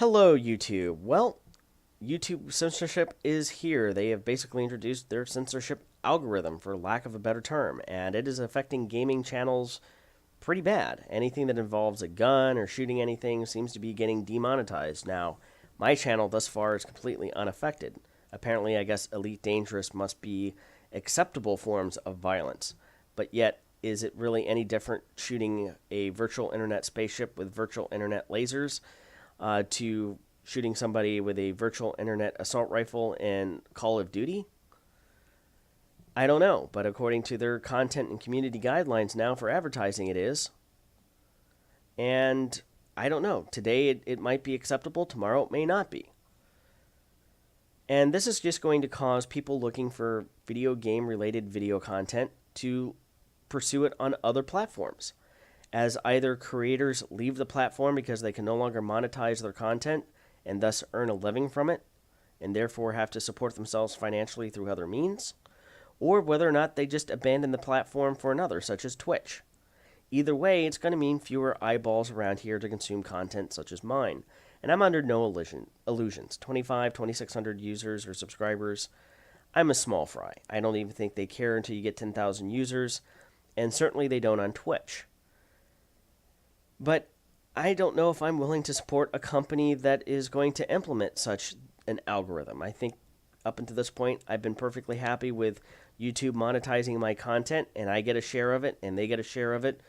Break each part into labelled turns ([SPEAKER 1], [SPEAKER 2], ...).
[SPEAKER 1] Hello, YouTube. Well, YouTube censorship is here. They have basically introduced their censorship algorithm, for lack of a better term, and it is affecting gaming channels pretty bad. Anything that involves a gun or shooting anything seems to be getting demonetized. Now, my channel thus far is completely unaffected. Apparently, I guess Elite Dangerous must be acceptable forms of violence. But yet, is it really any different shooting a virtual internet spaceship with virtual internet lasers to shooting somebody with a virtual internet assault rifle in Call of Duty? I don't know, but according to their content and community guidelines now for advertising, it is. And I don't know. Today it might be acceptable, tomorrow it may not be. And this is just going to cause people looking for video game related video content to pursue it on other platforms, as either creators leave the platform because they can no longer monetize their content and thus earn a living from it, and therefore have to support themselves financially through other means, or whether or not they just abandon the platform for another, such as Twitch. Either way, it's going to mean fewer eyeballs around here to consume content such as mine. And I'm under no illusions. 2,600 users or subscribers. I'm a small fry. I don't even think they care until you get 10,000 users, and certainly they don't on Twitch. But I don't know if I'm willing to support a company that is going to implement such an algorithm. I think up until this point, I've been perfectly happy with YouTube monetizing my content, and I get a share of it, and they get a share of it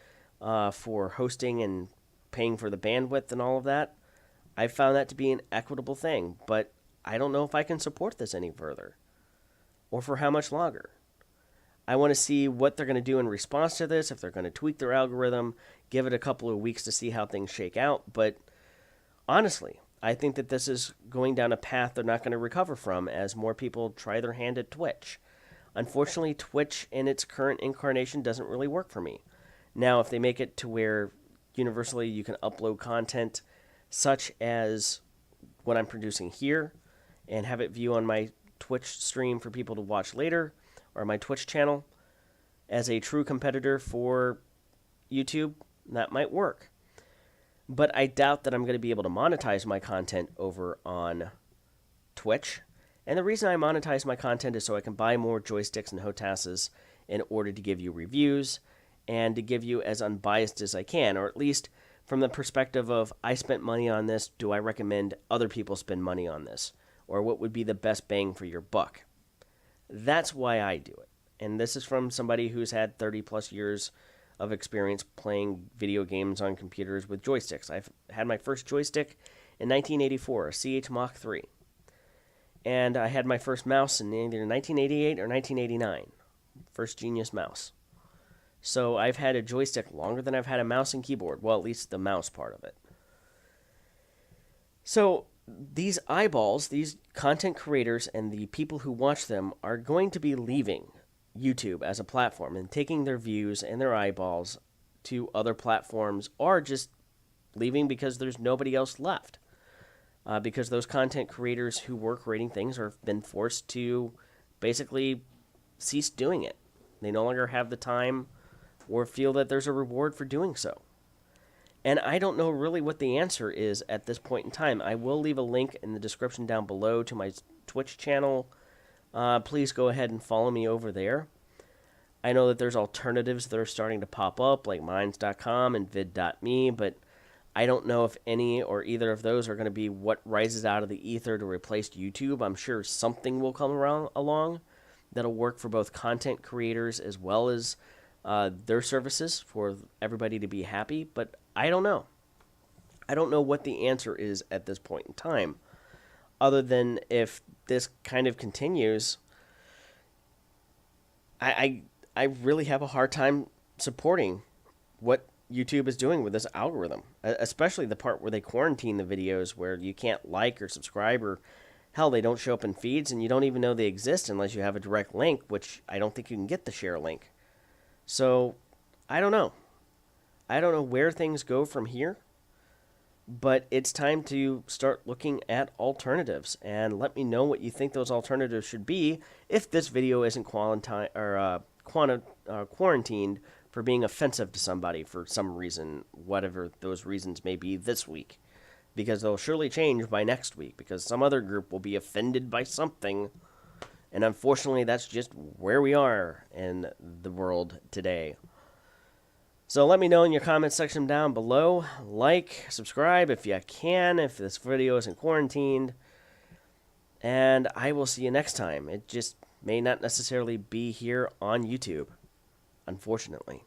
[SPEAKER 1] for hosting and paying for the bandwidth and all of that. I found that to be an equitable thing, but I don't know if I can support this any further, or for how much longer. I want to see what they're going to do in response to this, if they're going to tweak their algorithm, give it a couple of weeks to see how things shake out. But honestly, I think that this is going down a path they're not going to recover from as more people try their hand at Twitch. Unfortunately, Twitch in its current incarnation doesn't really work for me. Now, if they make it to where universally you can upload content such as what I'm producing here and have it view on my Twitch stream for people to watch later, or my Twitch channel, as a true competitor for YouTube, that might work. But I doubt that I'm going to be able to monetize my content over on Twitch. And the reason I monetize my content is so I can buy more joysticks and HOTASes in order to give you reviews and to give you as unbiased as I can, or at least from the perspective of, I spent money on this, do I recommend other people spend money on this? Or what would be the best bang for your buck? That's why I do it. And this is from somebody who's had 30 plus years of experience playing video games on computers with joysticks. I've had my first joystick in 1984, a CH Mach 3. And I had my first mouse in either 1988 or 1989. First Genius mouse. So I've had a joystick longer than I've had a mouse and keyboard. Well, at least the mouse part of it. So these eyeballs, these content creators, and the people who watch them are going to be leaving YouTube as a platform and taking their views and their eyeballs to other platforms, or just leaving because there's nobody else left. Because those content creators who were creating things have been forced to basically cease doing it. They no longer have the time or feel that there's a reward for doing so. And I don't know really what the answer is at this point in time. I will leave a link in the description down below to my Twitch channel. Please go ahead and follow me over there. I know that there's alternatives that are starting to pop up, like Minds.com and Vid.me, but I don't know if any or either of those are going to be what rises out of the ether to replace YouTube. I'm sure something will come along that'll work for both content creators as well as their services for everybody to be happy, but I don't know. I don't know what the answer is at this point in time, other than if this kind of continues, I really have a hard time supporting what YouTube is doing with this algorithm, especially the part where they quarantine the videos where you can't like or subscribe, or hell, they don't show up in feeds and you don't even know they exist unless you have a direct link, which I don't think you can get the share link. So, I don't know. I don't know where things go from here, but it's time to start looking at alternatives, and let me know what you think those alternatives should be if this video isn't quarantined for being offensive to somebody for some reason, whatever those reasons may be this week. because they'll surely change by next week because some other group will be offended by something. And unfortunately, that's just where we are in the world today. So let me know in your comments section down below. Like, subscribe if you can, if this video isn't quarantined. And I will see you next time. It just may not necessarily be here on YouTube, unfortunately.